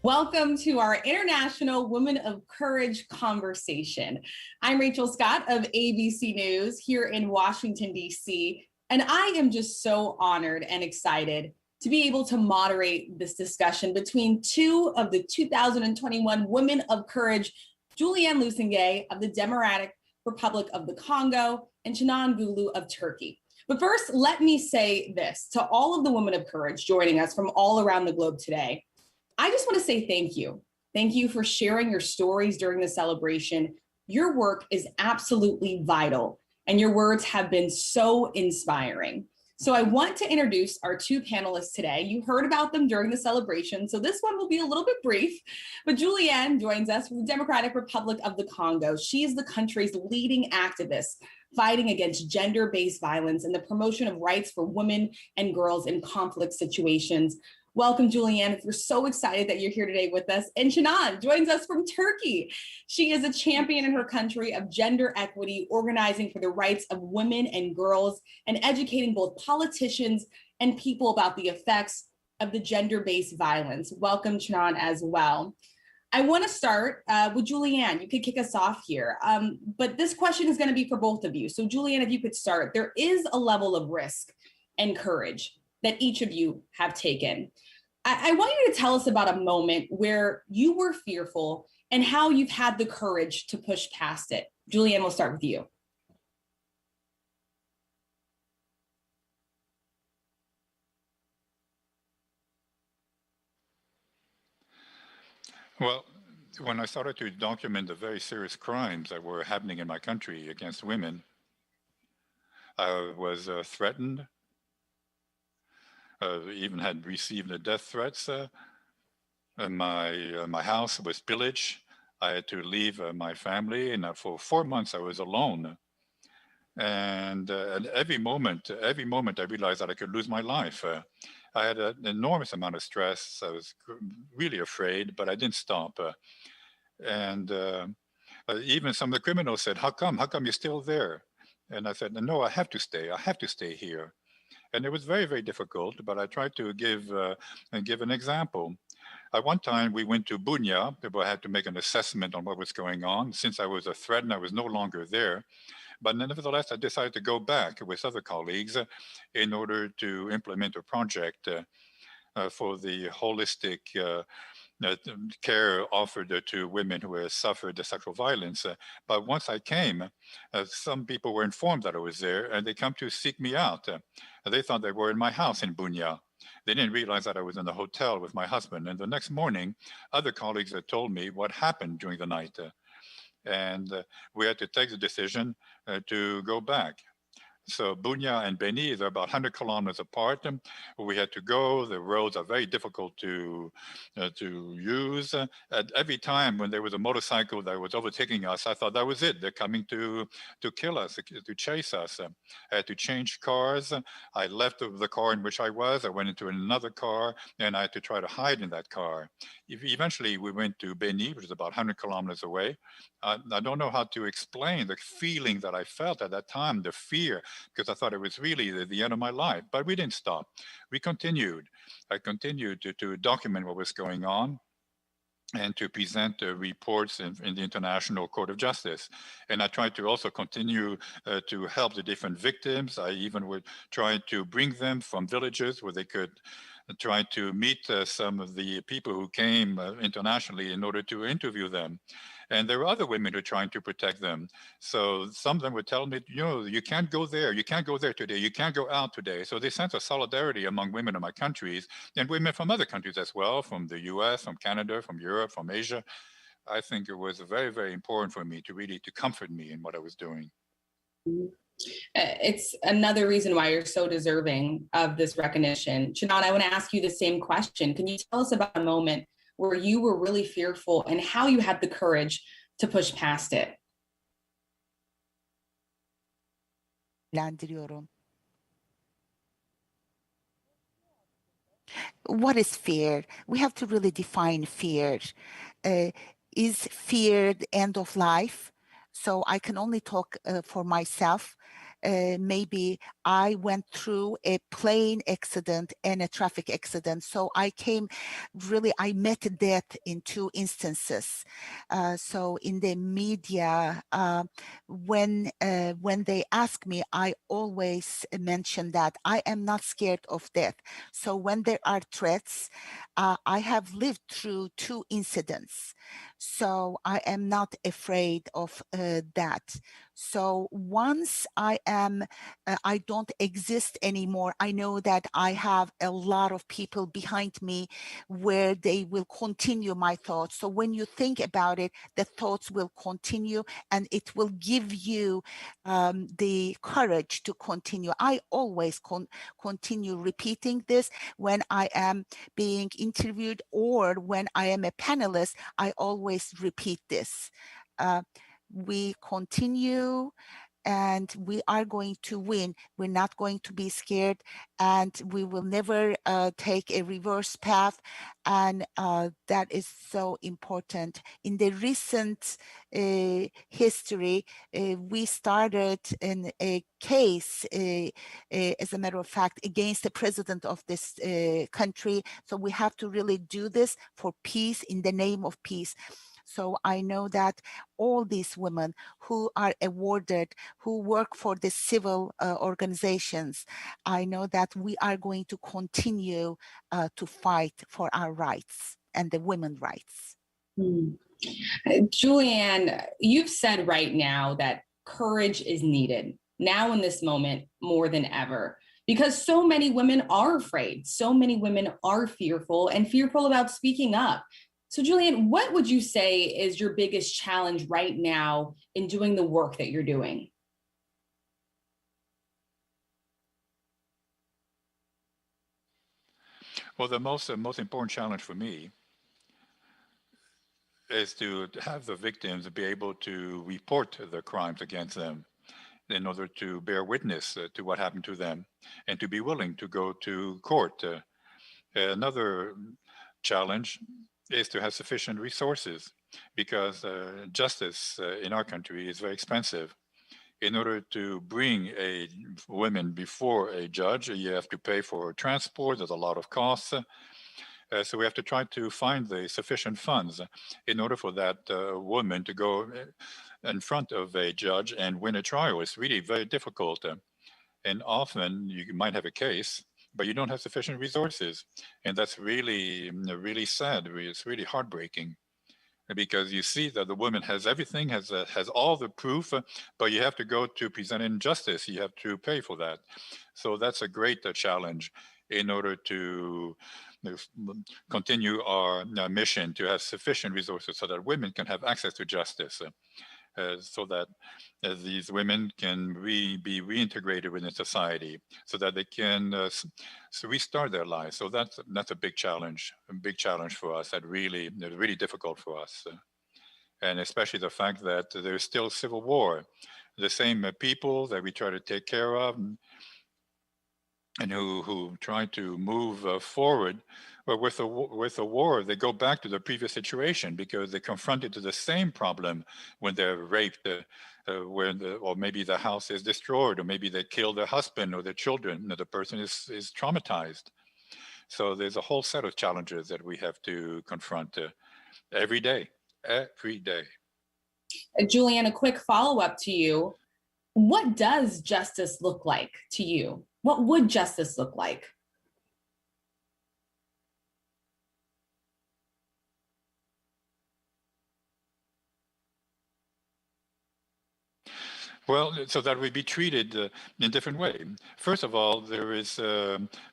Welcome to our International Women of Courage conversation. I'm Rachel Scott of ABC News here in Washington, D.C., and I am just so honored and excited to be able to moderate this discussion between two of the 2021 Women of Courage, Julienne Lusenge of the Democratic Republic of the Congo and Canan Güllü of Turkey. But first, let me say this to all of the women of courage joining us from all around the globe today. I just want to say thank you. Thank you for sharing your stories during the celebration. Your work is absolutely vital, and your words have been so inspiring. So I want to introduce our two panelists today. You heard about them during the celebration, so this one will be a little bit brief, but Julienne joins us from the Democratic Republic of the Congo. She is the country's leading activist fighting against gender-based violence and the promotion of rights for women and girls in conflict situations. Welcome, Julienne. We're so excited that you're here today with us. And Canan joins us from Turkey. She is a champion in her country of gender equity, organizing for the rights of women and girls, and educating both politicians and people about the effects of the gender-based violence. Welcome, Canan, as well. I want to start with Julienne. You could kick us off here, but this question is going to be for both of you. So Julienne, if you could start, there is a level of risk and courage that each of you have taken. I want you to tell us about a moment where you were fearful and how you've had the courage to push past it. Julienne, we'll start with you. Well, when I started to document the very serious crimes that were happening in my country against women, I was threatened. Even had received death threats. My house was pillaged. I had to leave my family, and for 4 months I was alone. And at every moment I realized that I could lose my life. I had an enormous amount of stress. I was really afraid, but I didn't stop. Even some of the criminals said, how come you're still there? And I said, no, I have to stay here. And it was very, very difficult, but I tried to give an example. At one time, we went to Bunia. People had to make an assessment on what was going on. Since I was a threat and I was no longer there. But nevertheless, I decided to go back with other colleagues in order to implement a project for the holistic care offered to women who had suffered sexual violence. But once I came, some people were informed that I was there, and they come to seek me out. They thought they were in my house in Bunia. They didn't realize that I was in the hotel with my husband. And the next morning, other colleagues had told me what happened during the night. We had to take the decision to go back. So Bunia and Beni, they're about 100 kilometers apart. We had to go. The roads are very difficult to use. At every time when there was a motorcycle that was overtaking us, I thought that was it. They're coming to kill us, to chase us. I had to change cars. I left the car in which I was. I went into another car, and I had to try to hide in that car. Eventually, we went to Beni, which is about 100 kilometers away. I don't know how to explain the feeling that I felt at that time, the fear, because I thought it was really the end of my life. But we didn't stop. We continued. I continued to document what was going on and to present reports in the International Court of Justice. And I tried to also continue to help the different victims. I even would try to bring them from villages where they could try to meet some of the people who came internationally in order to interview them. And there were other women who were trying to protect them. So some of them would tell me, you can't go there. You can't go there today. You can't go out today. So this sense of solidarity among women in my countries and women from other countries as well, from the US, from Canada, from Europe, from Asia. I think it was very, very important for me to comfort me in what I was doing. It's another reason why you're so deserving of this recognition. Canan, I want to ask you the same question. Can you tell us about a moment where you were really fearful and how you had the courage to push past it? What is fear? We have to really define fear. Is fear the end of life? So I can only talk for myself. maybe I went through a plane accident and a traffic accident. So I met death in two instances. So in the media, when they ask me, I always mention that I am not scared of death. So when there are threats, I have lived through two incidents. So I am not afraid of that. So once I don't exist anymore, I know that I have a lot of people behind me where they will continue my thoughts. So when you think about it, the thoughts will continue and it will give you the courage to continue. I always continue repeating this when I am being interviewed or when I am a panelist. I always repeat this. We continue and we are going to win. We're not going to be scared and we will never take a reverse path. And that is so important. In the recent history, we started in a case, as a matter of fact, against the president of this country. So we have to really do this for peace, in the name of peace. So I know that all these women who are awarded, who work for the civil organizations, I know that we are going to continue to fight for our rights and the women's rights. Julienne, you've said right now that courage is needed now in this moment more than ever, because so many women are afraid. So many women are fearful about speaking up. So Julienne, what would you say is your biggest challenge right now in doing the work that you're doing? Well, the most important challenge for me is to have the victims be able to report the crimes against them in order to bear witness to what happened to them and to be willing to go to court. Another challenge is to have sufficient resources because justice in our country is very expensive. In order to bring a woman before a judge, you have to pay for transport. There's a lot of costs. So we have to try to find the sufficient funds in order for that woman to go in front of a judge and win a trial. It's really very difficult. And often you might have a case, but you don't have sufficient resources. And that's really, really sad. It's really heartbreaking because you see that the woman has everything, has all the proof, but you have to go to present injustice. You have to pay for that. So that's a great challenge in order to continue our mission to have sufficient resources so that women can have access to justice. So that these women can be reintegrated within society, so that they can restart their lives. So that's a big challenge for us. That really difficult for us, and especially the fact that there's still civil war. The same people that we try to take care of, and who try to move forward. But with the war, they go back to the previous situation because they're confronted to the same problem when they're raped, or maybe the house is destroyed, or maybe they kill their husband or their children. The person is traumatized. So there's a whole set of challenges that we have to confront every day. Julienne, a quick follow-up to you. What does justice look like to you? What would justice look like? Well, so that we be treated in a different way. First of all, there is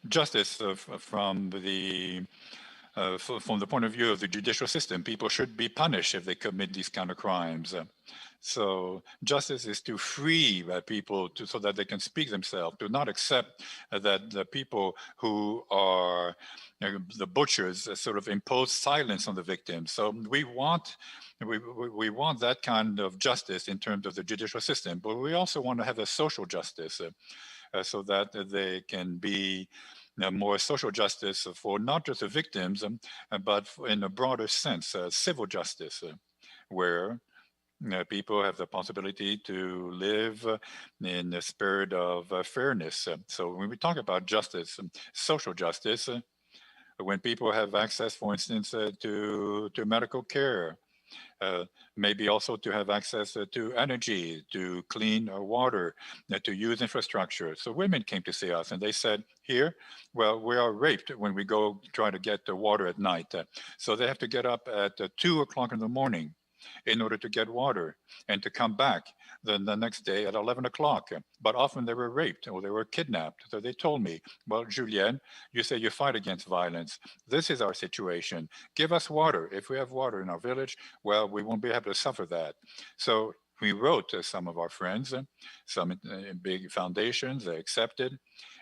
justice from the point of view of the judicial system. People should be punished if they commit these kind of crimes. So justice is to free people so that they can speak themselves, to not accept that the people who are the butchers sort of impose silence on the victims. So we want that kind of justice in terms of the judicial system, but we also want to have a social justice so that they can be more social justice for not just the victims, but in a broader sense, civil justice, where people have the possibility to live in the spirit of fairness. So when we talk about justice, social justice, when people have access, for instance, to medical care, maybe also to have access to energy, to clean water, to use infrastructure. So women came to see us and they said, here, well, we are raped when we go try to get the water at night. So they have to get up at 2 o'clock in the morning in order to get water and to come back the next day at 11 o'clock. But often they were raped or they were kidnapped. So they told me, well, Julienne, you say you fight against violence. This is our situation. Give us water. If we have water in our village, well, we won't be able to suffer that. So we wrote to some of our friends, some big foundations, they accepted.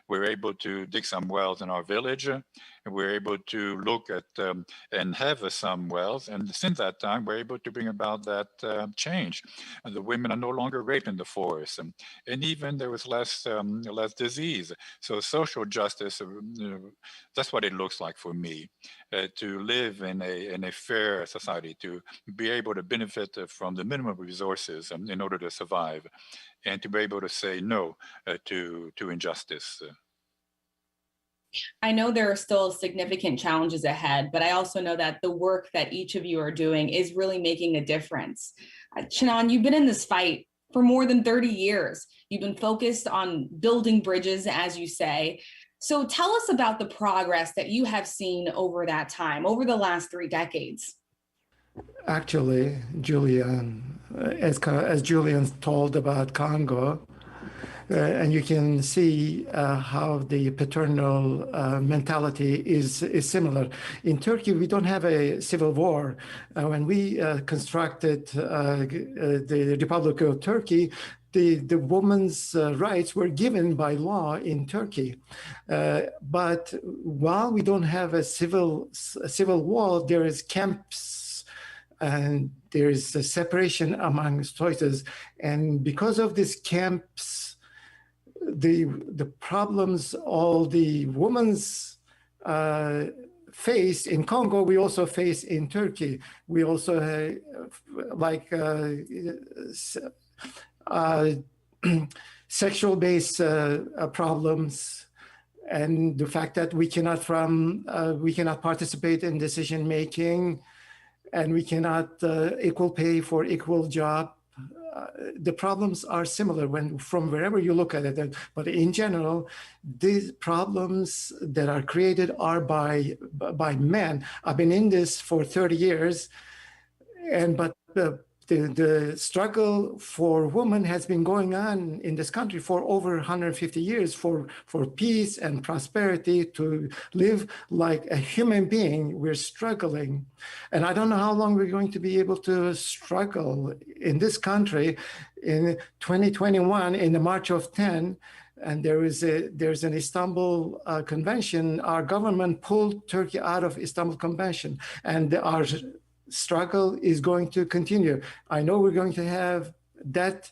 We were able to dig some wells in our village. And we were able to look at and have some wells. And since that time, we're able to bring about that change. And the women are no longer raped in the forest. And even there was less disease. So social justice, that's what it looks like for me, to live in a fair society, to be able to benefit from the minimum resources in order to survive, and to be able to say no to injustice. I know there are still significant challenges ahead, but I also know that the work that each of you are doing is really making a difference. Canan, you've been in this fight for more than 30 years. You've been focused on building bridges, as you say. So tell us about the progress that you have seen over that time, over the last 3 decades. Actually, Julienne, as Julienne told about Congo, and you can see how the paternal mentality is similar. In Turkey, we don't have a civil war. When we constructed the Republic of Turkey, the women's rights were given by law in Turkey. But while we don't have a civil war, there is camps and there is a separation among choices. And because of these camps, the problems all the women's face in Congo, we also face in Turkey. We also sexual-based problems, and the fact that we cannot participate in decision making, and we cannot equal pay for equal job. The problems are similar from wherever you look at it. But in general, these problems that are created are by men. I've been in this for 30 years, but the struggle for women has been going on in this country for over 150 years for peace and prosperity, to live like a human being. We're struggling. And I don't know how long we're going to be able to struggle in this country. In 2021, in the March of 10, and there's an Istanbul Convention, our government pulled Turkey out of Istanbul Convention, and our struggle is going to continue. I know we're going to have that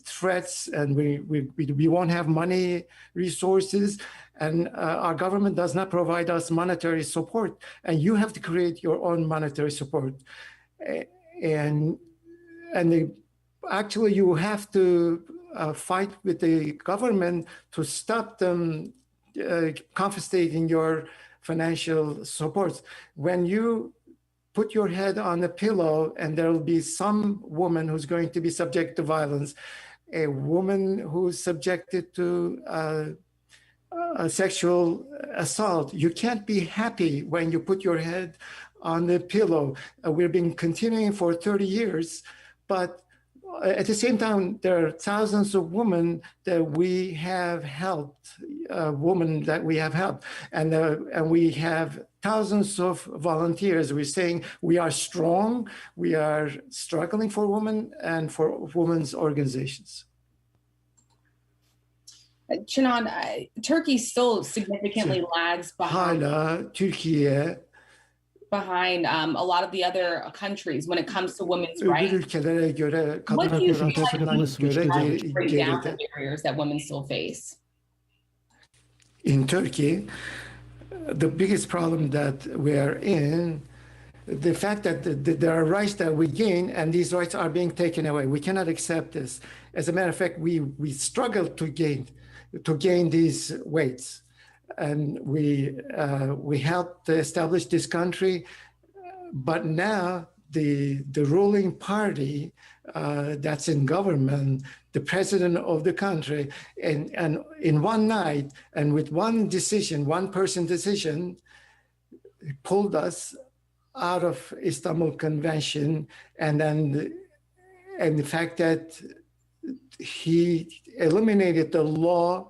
threats, and we won't have money, resources, and our government does not provide us monetary support, and you have to create your own monetary support. Actually, you have to fight with the government to stop them confiscating your financial support. When you put your head on a pillow and there will be some woman who's going to be subject to violence, a woman who's subjected to a sexual assault, you can't be happy when you put your head on the pillow. We've been continuing for 30 years, but at the same time, there are thousands of women that we have helped, and we have thousands of volunteers. We're saying we are strong, we are struggling for women and for women's organizations. Canan, Turkey still significantly lags behind. Hala Türkiye behind a lot of the other countries when it comes to women's rights. What do you feel like needs to break down the barriers that women still face? In Turkey, the biggest problem that we are in the fact that there are rights that we gain and these rights are being taken away. We cannot accept this. As a matter of fact, we struggle to gain these weights. And we helped establish this country, but now the ruling party that's in government, the president of the country, and in one night and with one decision, one person decision, pulled us out of Istanbul Convention, and the fact that he eliminated the law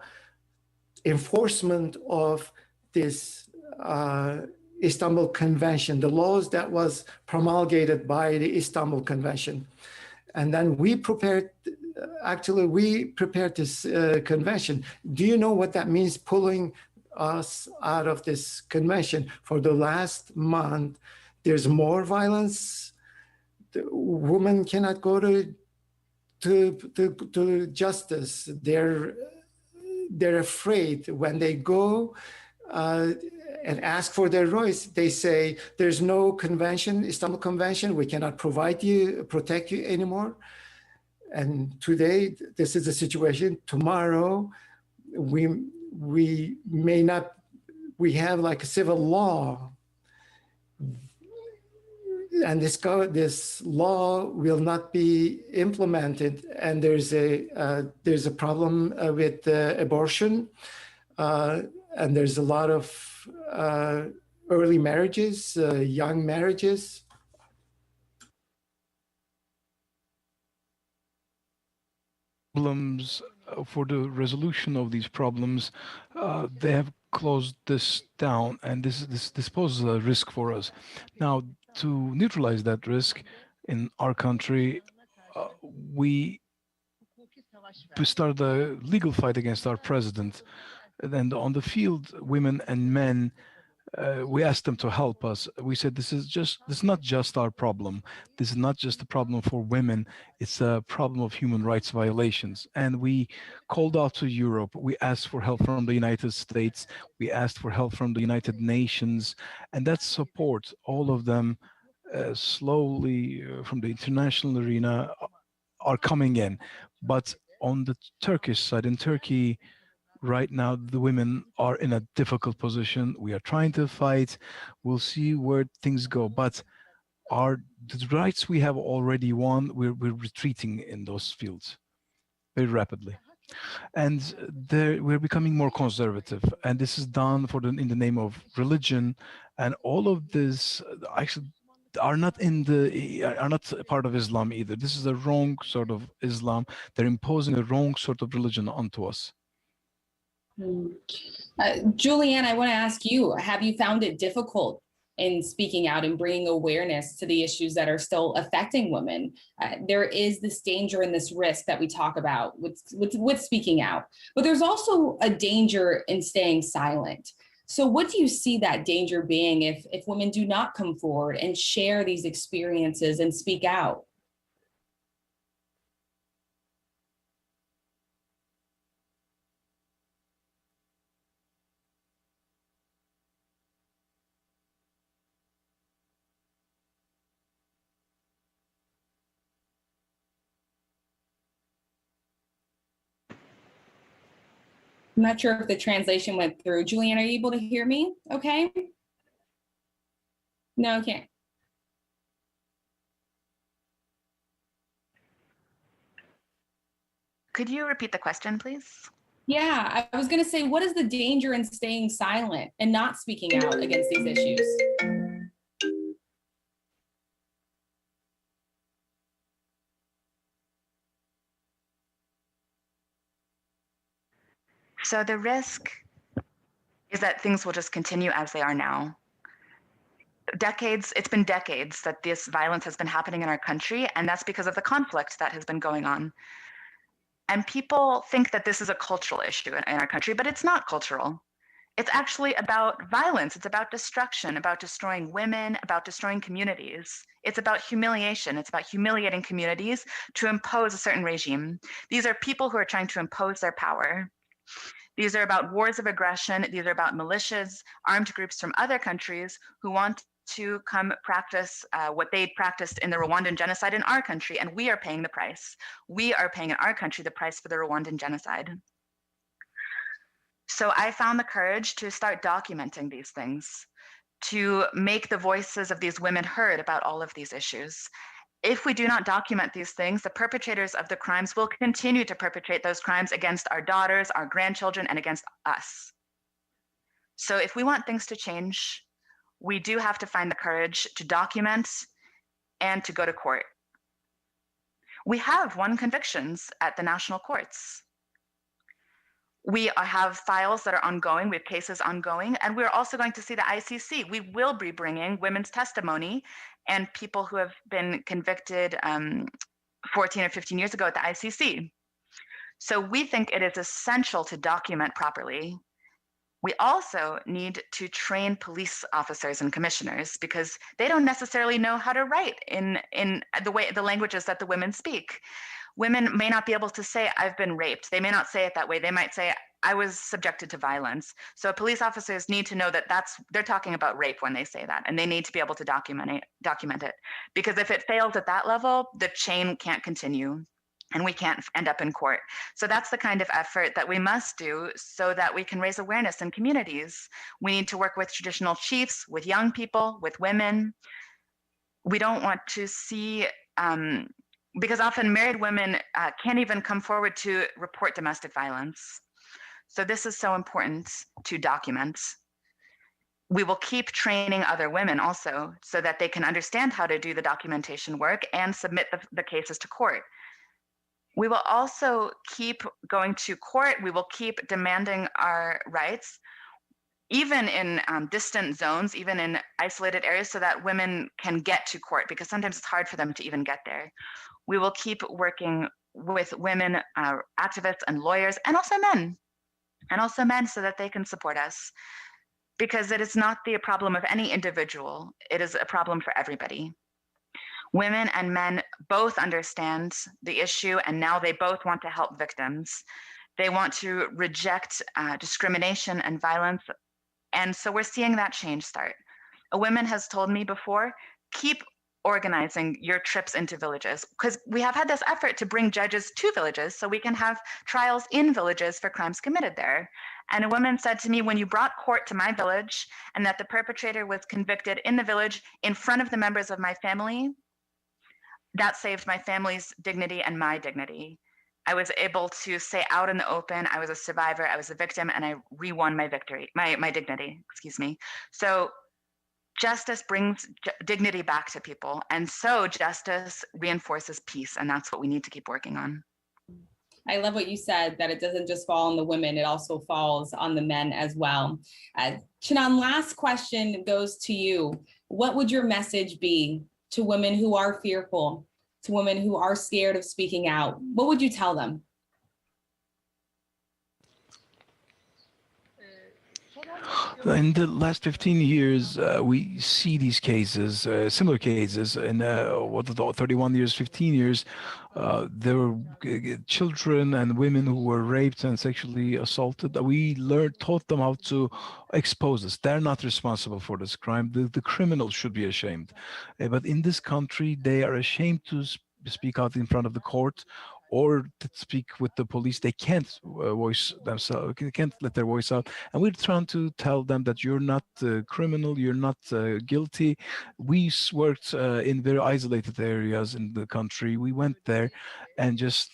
enforcement of this Istanbul Convention, the laws that was promulgated by the Istanbul Convention. And then we prepared this convention. Do you know what that means, pulling us out of this convention? For the last month, there's more violence. The women cannot go to justice. They're afraid when they go and ask for their rights. They say, there's no convention, Istanbul Convention, we cannot protect you anymore. And today, this is the situation. Tomorrow, we have like a civil law, and this law will not be implemented. And there's a problem with abortion, and there's a lot of early marriages, young marriages. Problems for the resolution of these problems, they have closed this down, and this poses a risk for us. Now, to neutralize that risk in our country, we started a legal fight against our president. And on the field, women and men, we asked them to help us. We said, this is not just our problem. This is not just a problem for women. It's a problem of human rights violations. And we called out to Europe. We asked for help from the United States. We asked for help from the United Nations. And that support, all of them slowly from the international arena are coming in. But on the Turkish side, in Turkey, right now, the women are in a difficult position. We are trying to fight. We'll see where things go. But the rights we have already won, we're retreating in those fields very rapidly. And we're becoming more conservative. And this is done in the name of religion. And all of this actually are not part of Islam either. This is the wrong sort of Islam. They're imposing a wrong sort of religion onto us. Julienne, I want to ask you, have you found it difficult in speaking out and bringing awareness to the issues that are still affecting women? There is this danger and this risk that we talk about with speaking out, but there's also a danger in staying silent. So what do you see that danger being if women do not come forward and share these experiences and speak out? I'm not sure if the translation went through. Julienne, are you able to hear me? Okay. No, I can't. Could you repeat the question, please? Yeah, I was going to say, what is the danger in staying silent and not speaking out against these issues? So the risk is that things will just continue as they are now. It's been decades that this violence has been happening in our country, and that's because of the conflict that has been going on. And people think that this is a cultural issue in our country, but it's not cultural. It's actually about violence. It's about destruction, about destroying women, about destroying communities. It's about humiliation. It's about humiliating communities to impose a certain regime. These are people who are trying to impose their power. These are about wars of aggression. These are about militias, armed groups from other countries who want to come practice what they practiced in the Rwandan genocide in our country, and we are paying the price. We are paying in our country the price for the Rwandan genocide. So I found the courage to start documenting these things, to make the voices of these women heard about all of these issues. If we do not document these things, the perpetrators of the crimes will continue to perpetrate those crimes against our daughters, our grandchildren, and against us. So if we want things to change, we do have to find the courage to document and to go to court. We have won convictions at the national courts. We have files that are ongoing, we have cases ongoing, and we're also going to see the ICC. We will be bringing women's testimony and people who have been convicted 14 or 15 years ago at the ICC. So we think it is essential to document properly. We also need to train police officers and commissioners because they don't necessarily know how to write in the languages that the women speak. Women may not be able to say, I've been raped. They may not say it that way. They might say, I was subjected to violence. So police officers need to know that they're talking about rape when they say that, and they need to be able to document it. Because if it fails at that level, the chain can't continue and we can't end up in court. So that's the kind of effort that we must do so that we can raise awareness in communities. We need to work with traditional chiefs, with young people, with women. We don't want to see, because often married women can't even come forward to report domestic violence. So this is so important to document. We will keep training other women also so that they can understand how to do the documentation work and submit the cases to court. We will also keep going to court. We will keep demanding our rights, even in distant zones, even in isolated areas, so that women can get to court, because sometimes it's hard for them to even get there. We will keep working with women, activists and lawyers, and also men, so that they can support us, because it is not the problem of any individual. It is a problem for everybody. Women and men both understand the issue, and now they both want to help victims. They want to reject discrimination and violence. And so we're seeing that change start. A woman has told me before, keep organizing your trips into villages, because we have had this effort to bring judges to villages so we can have trials in villages for crimes committed there. And a woman said to me, when you brought court to my village and that the perpetrator was convicted in the village in front of the members of my family, that saved my family's dignity and my dignity. I was able to say out in the open, I was a survivor, I was a victim, and I re-won my victory, my dignity, excuse me. So justice brings dignity back to people. And so justice reinforces peace. And that's what we need to keep working on. I love what you said, that it doesn't just fall on the women, it also falls on the men as well. Canan, last question goes to you. What would your message be to women who are fearful, to women who are scared of speaking out? What would you tell them? In the last 15 years, we see these cases, similar cases, in 31 years, 15 years, there were children and women who were raped and sexually assaulted. We taught them how to expose this. They're not responsible for this crime. The criminals should be ashamed. But in this country, they are ashamed to speak out in front of the court or to speak with the police. They can't voice themselves, they can't let their voice out. And we're trying to tell them that you're not criminal, you're not guilty. We worked in very isolated areas in the country. We went there and just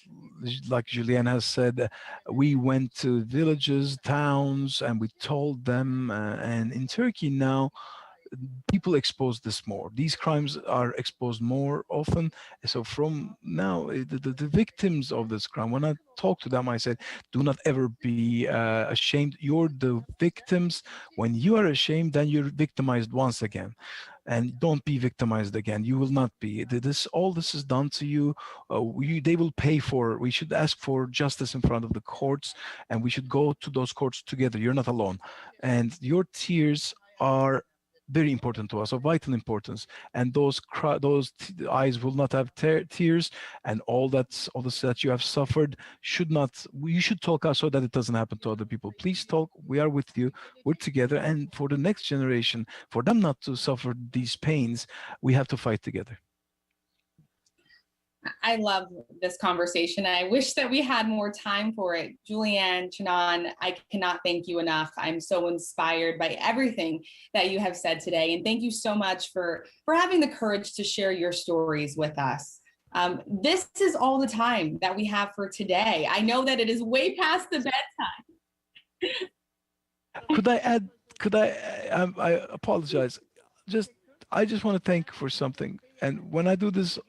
like Julienne has said, we went to villages, towns, and we told them, and in Turkey now, people expose this more. These crimes are exposed more often. So from now, the victims of this crime, when I talk to them, I said, do not ever be ashamed. You're the victims. When you are ashamed, then you're victimized once again. And don't be victimized again. You will not be. All this is done to you. They will pay for it. We should ask for justice in front of the courts, and we should go to those courts together. You're not alone. And your tears are very important to us, of vital importance. And those eyes will not have tears, and all this that you have suffered should not. You should talk out so that it doesn't happen to other people. Please talk. We are with you. We're together. And for the next generation, for them not to suffer these pains, we have to fight together. I love this conversation. I wish that we had more time for it. Julienne, Canan, I cannot thank you enough. I'm so inspired by everything that you have said today. And thank you so much for having the courage to share your stories with us. This is all the time that we have for today. I know that it is way past the bedtime. Could I add, I apologize. I just want to thank you for something. And when I do this,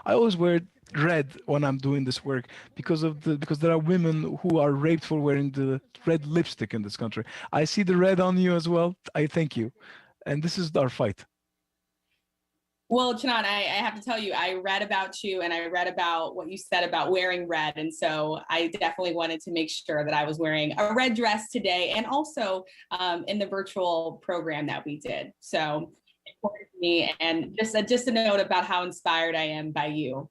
I always wear red when I'm doing this work because there are women who are raped for wearing the red lipstick in this country. I see the red on you as well. I thank you. And this is our fight. Well, Canan, I have to tell you, I read about you and I read about what you said about wearing red. And so I definitely wanted to make sure that I was wearing a red dress today, and also in the virtual program that we did. So important to me, and just a note about how inspired I am by you.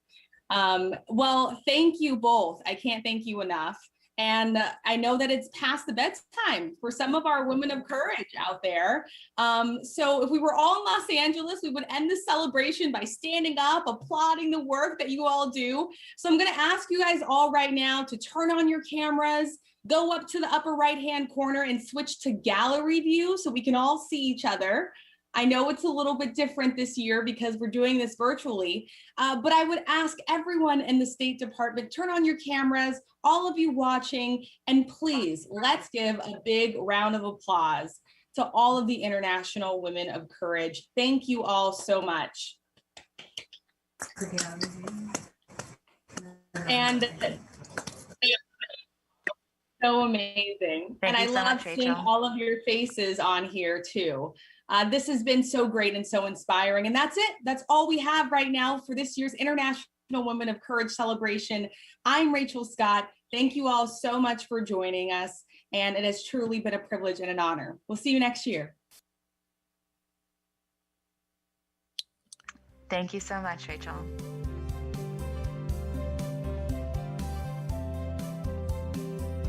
Well, thank you both. I can't thank you enough. And I know that it's past the bedtime for some of our women of courage out there. So if we were all in Los Angeles, we would end this celebration by standing up, applauding the work that you all do. So I'm going to ask you guys all right now to turn on your cameras, go up to the upper right-hand corner and switch to gallery view so we can all see each other. I know it's a little bit different this year because we're doing this virtually, but I would ask everyone in the State Department, turn on your cameras, all of you watching, and please, let's give a big round of applause to all of the International Women of Courage. Thank you all so much. And so amazing. Thank and I you so love much, seeing Rachel. all of your faces on here too. This has been so great and so inspiring. And that's it. That's all we have right now for this year's International Women of Courage celebration. I'm Rachel Scott. Thank you all so much for joining us. And it has truly been a privilege and an honor. We'll see you next year. Thank you so much, Rachel.